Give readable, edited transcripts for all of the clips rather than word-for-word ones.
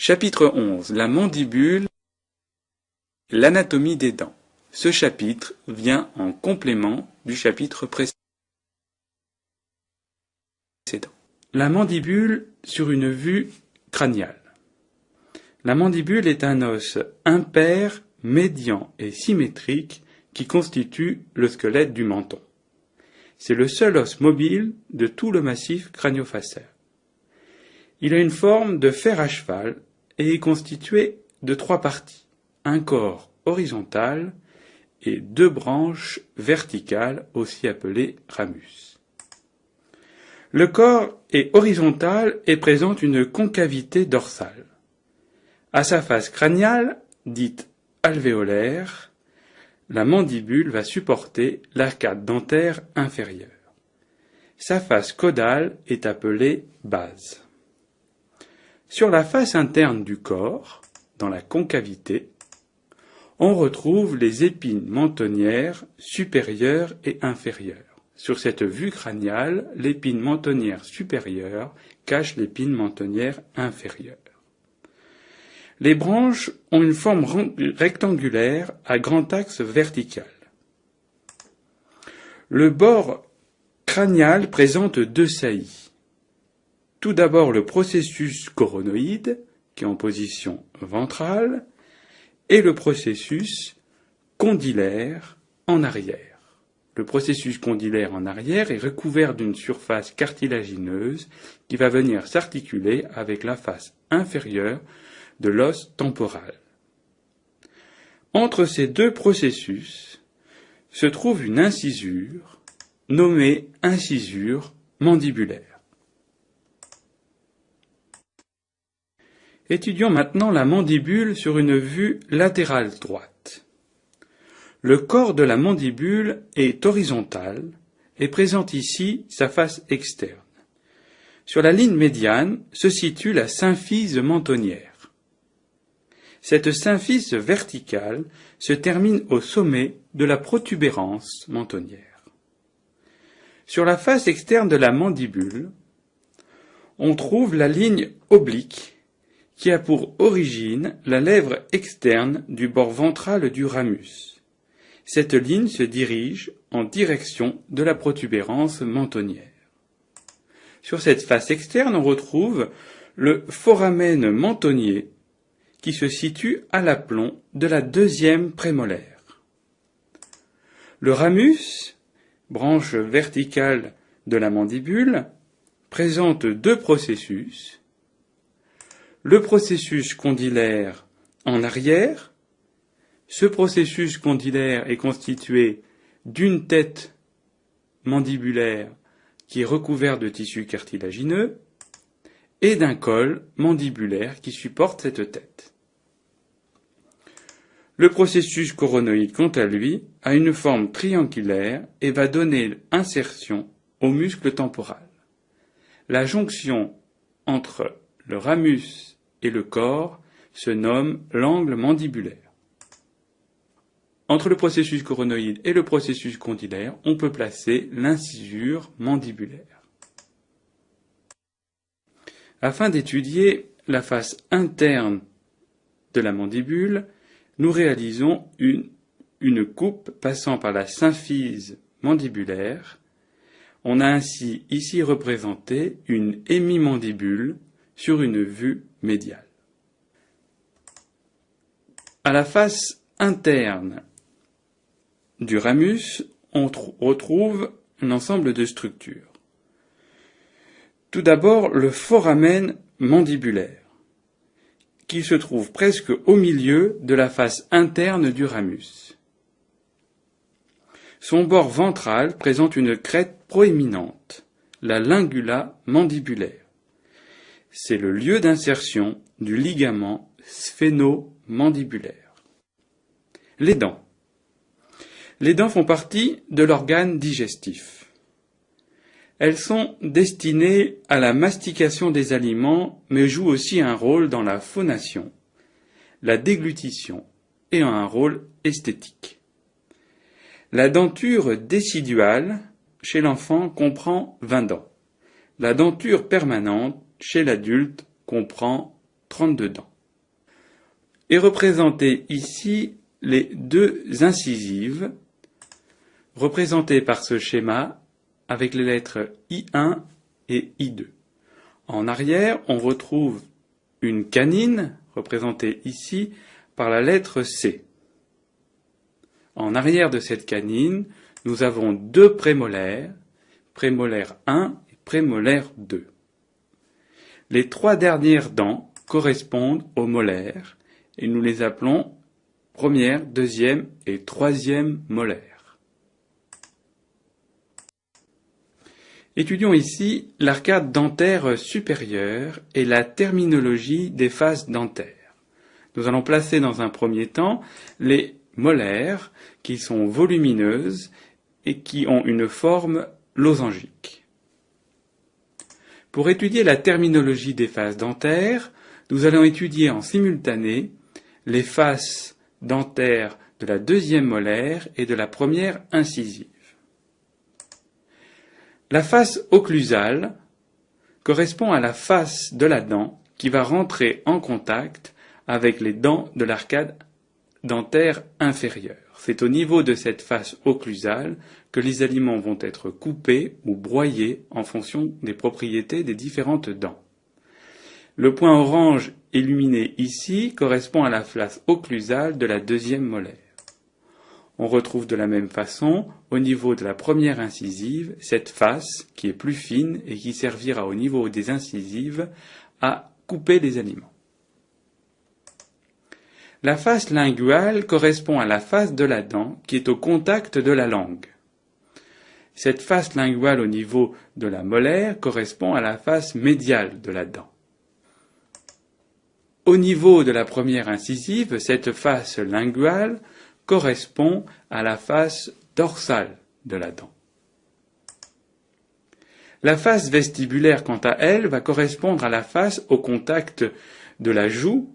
Chapitre 11. La mandibule, l'anatomie des dents. Ce chapitre vient en complément du chapitre précédent. La mandibule sur une vue crâniale. La mandibule est un os impair, médian et symétrique qui constitue le squelette du menton. C'est le seul os mobile de tout le massif crânio-facial. Il a une forme de fer à cheval et est constitué de 3 parties, un corps horizontal et 2 branches verticales, aussi appelées ramus. Le corps est horizontal et présente une concavité dorsale. À sa face crâniale, dite alvéolaire, la mandibule va supporter l'arcade dentaire inférieure. Sa face caudale est appelée base. Sur la face interne du corps, dans la concavité, on retrouve les épines mentonnières supérieures et inférieures. Sur cette vue crâniale, l'épine mentonnière supérieure cache l'épine mentonnière inférieure. Les branches ont une forme rectangulaire à grand axe vertical. Le bord crânial présente 2 saillies. Tout d'abord le processus coronoïde, qui est en position ventrale, et le processus condylaire en arrière. Le processus condylaire en arrière est recouvert d'une surface cartilagineuse qui va venir s'articuler avec la face inférieure de l'os temporal. Entre ces 2 processus se trouve une incisure, nommée incisure mandibulaire. Étudions maintenant la mandibule sur une vue latérale droite. Le corps de la mandibule est horizontal et présente ici sa face externe. Sur la ligne médiane se situe la symphyse mentonnière. Cette symphyse verticale se termine au sommet de la protubérance mentonnière. Sur la face externe de la mandibule, on trouve la ligne oblique qui a pour origine la lèvre externe du bord ventral du ramus. Cette ligne se dirige en direction de la protubérance mentonnière. Sur cette face externe, on retrouve le foramen mentonnier qui se situe à l'aplomb de la 2e prémolaire. Le ramus, branche verticale de la mandibule, présente 2 processus. Le processus condylaire en arrière. Ce processus condylaire est constitué d'une tête mandibulaire qui est recouverte de tissu cartilagineux et d'un col mandibulaire qui supporte cette tête. Le processus coronoïde, quant à lui, a une forme triangulaire et va donner insertion au muscle temporal. La jonction entre le ramus et le corps se nomme l'angle mandibulaire. Entre le processus coronoïde et le processus condylaire, on peut placer l'incisure mandibulaire. Afin d'étudier la face interne de la mandibule, nous réalisons une coupe passant par la symphyse mandibulaire. On a ainsi ici représenté une hémimandibule sur une vue médiale. À la face interne du ramus, on retrouve un ensemble de structures. Tout d'abord, le foramen mandibulaire, qui se trouve presque au milieu de la face interne du ramus. Son bord ventral présente une crête proéminente, la lingula mandibulaire. C'est le lieu d'insertion du ligament sphéno-mandibulaire. Les dents. Les dents font partie de l'organe digestif. Elles sont destinées à la mastication des aliments, mais jouent aussi un rôle dans la phonation, la déglutition et ont un rôle esthétique. La denture déciduale chez l'enfant comprend 20 dents. La denture permanente chez l'adulte comprend 32 dents. et représenter ici les deux incisives, représentées par ce schéma avec les lettres I1 et I2. En arrière, on retrouve une canine, représentée ici par la lettre C. En arrière de cette canine, nous avons deux prémolaires, prémolaire 1 et prémolaire 2. Les trois dernières dents correspondent aux molaires et nous les appelons première, deuxième et troisième molaires. Étudions ici l'arcade dentaire supérieure et la terminologie des faces dentaires. Nous allons placer dans un premier temps les molaires qui sont volumineuses et qui ont une forme losangique. Pour étudier la terminologie des faces dentaires, nous allons étudier en simultané les faces dentaires de la deuxième molaire et de la première incisive. La face occlusale correspond à la face de la dent qui va rentrer en contact avec les dents de l'arcade dentaire inférieure. C'est au niveau de cette face occlusale que les aliments vont être coupés ou broyés en fonction des propriétés des différentes dents. Le point orange illuminé ici correspond à la face occlusale de la deuxième molaire. On retrouve de la même façon, au niveau de la première incisive, cette face qui est plus fine et qui servira au niveau des incisives à couper les aliments. La face linguale correspond à la face de la dent qui est au contact de la langue. Cette face linguale au niveau de la molaire correspond à la face médiale de la dent. Au niveau de la première incisive, cette face linguale correspond à la face dorsale de la dent. La face vestibulaire, quant à elle, va correspondre à la face au contact de la joue.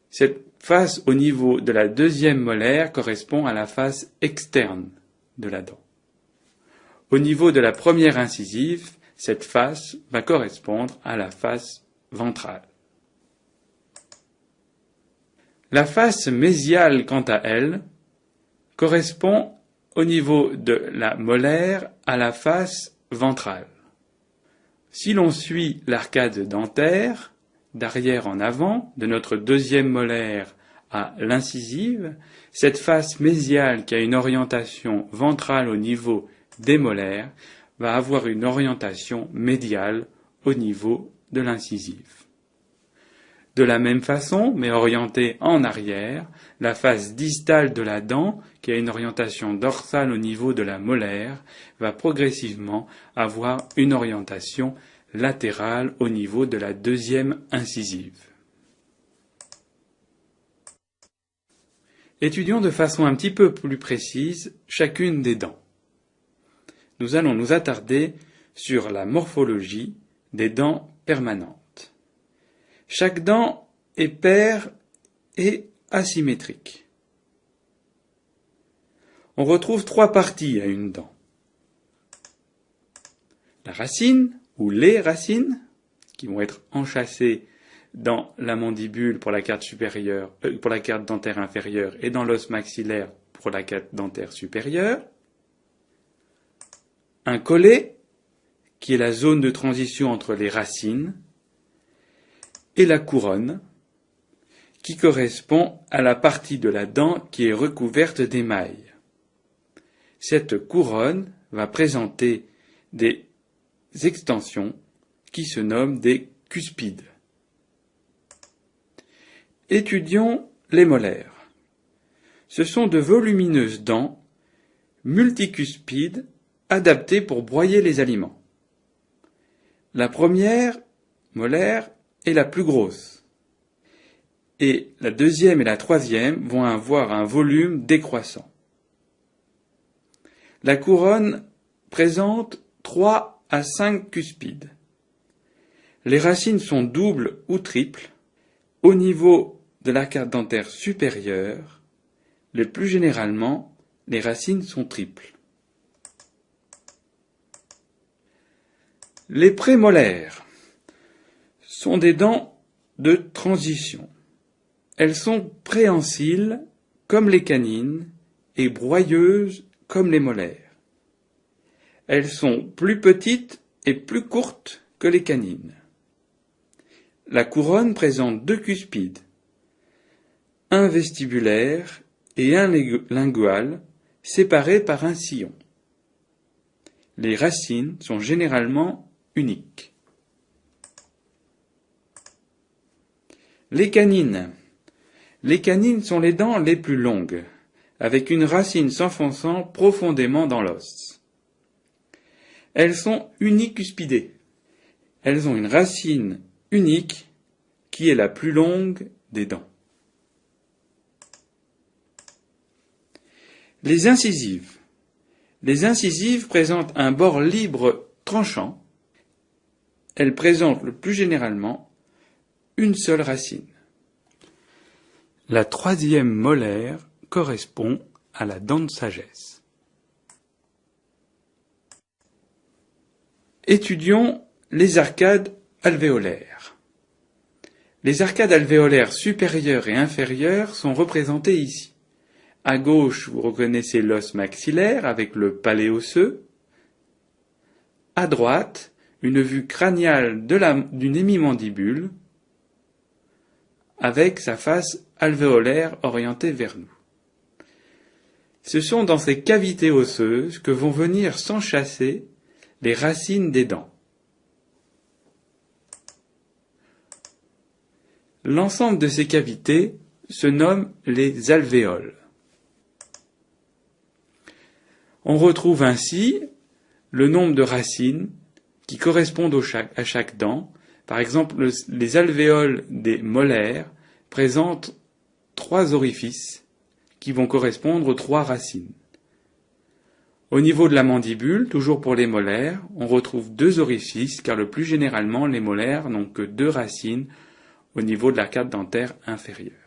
Cette face au niveau de la deuxième molaire correspond à la face externe de la dent. Au niveau de la première incisive, cette face va correspondre à la face ventrale. La face mésiale, quant à elle, correspond au niveau de la molaire à la face ventrale. Si l'on suit l'arcade dentaire, d'arrière en avant, de notre deuxième molaire à l'incisive, cette face mésiale qui a une orientation ventrale au niveau des molaires va avoir une orientation médiale au niveau de l'incisive. De la même façon, mais orientée en arrière, la face distale de la dent, qui a une orientation dorsale au niveau de la molaire, va progressivement avoir une orientation latérale au niveau de la deuxième incisive. Étudions de façon un petit peu plus précise chacune des dents. Nous allons nous attarder sur la morphologie des dents permanentes. Chaque dent est paire et asymétrique. On retrouve trois parties à une dent. La racine, ou les racines, qui vont être enchâssées dans la mandibule pour la carte supérieure, pour la carte dentaire inférieure et dans l'os maxillaire pour la carte dentaire supérieure. Un collet, qui est la zone de transition entre les racines, et la couronne, qui correspond à la partie de la dent qui est recouverte d'émail. Cette couronne va présenter des extensions qui se nomment des cuspides. Étudions les molaires. Ce sont de volumineuses dents multicuspides adaptées pour broyer les aliments. La première molaire est la plus grosse, et la deuxième et la troisième vont avoir un volume décroissant. La couronne présente 3 à 5 cuspides. Les racines sont doubles ou triples. Au niveau de l'arcade dentaire supérieure, le plus généralement, les racines sont triples. Les prémolaires sont des dents de transition. Elles sont préhensiles comme les canines et broyeuses comme les molaires. Elles sont plus petites et plus courtes que les canines. La couronne présente deux cuspides, un vestibulaire et un lingual, séparés par un sillon. Les racines sont généralement uniques. Les canines. Les canines sont les dents les plus longues, avec une racine s'enfonçant profondément dans l'os. Elles sont unicuspidées. Elles ont une racine unique qui est la plus longue des dents. Les incisives. Les incisives présentent un bord libre tranchant. Elles présentent le plus généralement une seule racine. La troisième molaire correspond à la dent de sagesse. Étudions les arcades alvéolaires. Les arcades alvéolaires supérieures et inférieures sont représentées ici. À gauche, vous reconnaissez l'os maxillaire avec le palais osseux. À droite, une vue crâniale d'une hémimandibule avec sa face alvéolaire orientée vers nous. Ce sont dans ces cavités osseuses que vont venir s'enchâsser les racines des dents. L'ensemble de ces cavités se nomme les alvéoles. On retrouve ainsi le nombre de racines qui correspondent à chaque dent. Par exemple, les alvéoles des molaires présentent 3 orifices qui vont correspondre aux 3 racines. Au niveau de la mandibule, toujours pour les molaires, on retrouve 2 orifices car le plus généralement les molaires n'ont que 2 racines au niveau de l'arcade dentaire inférieure.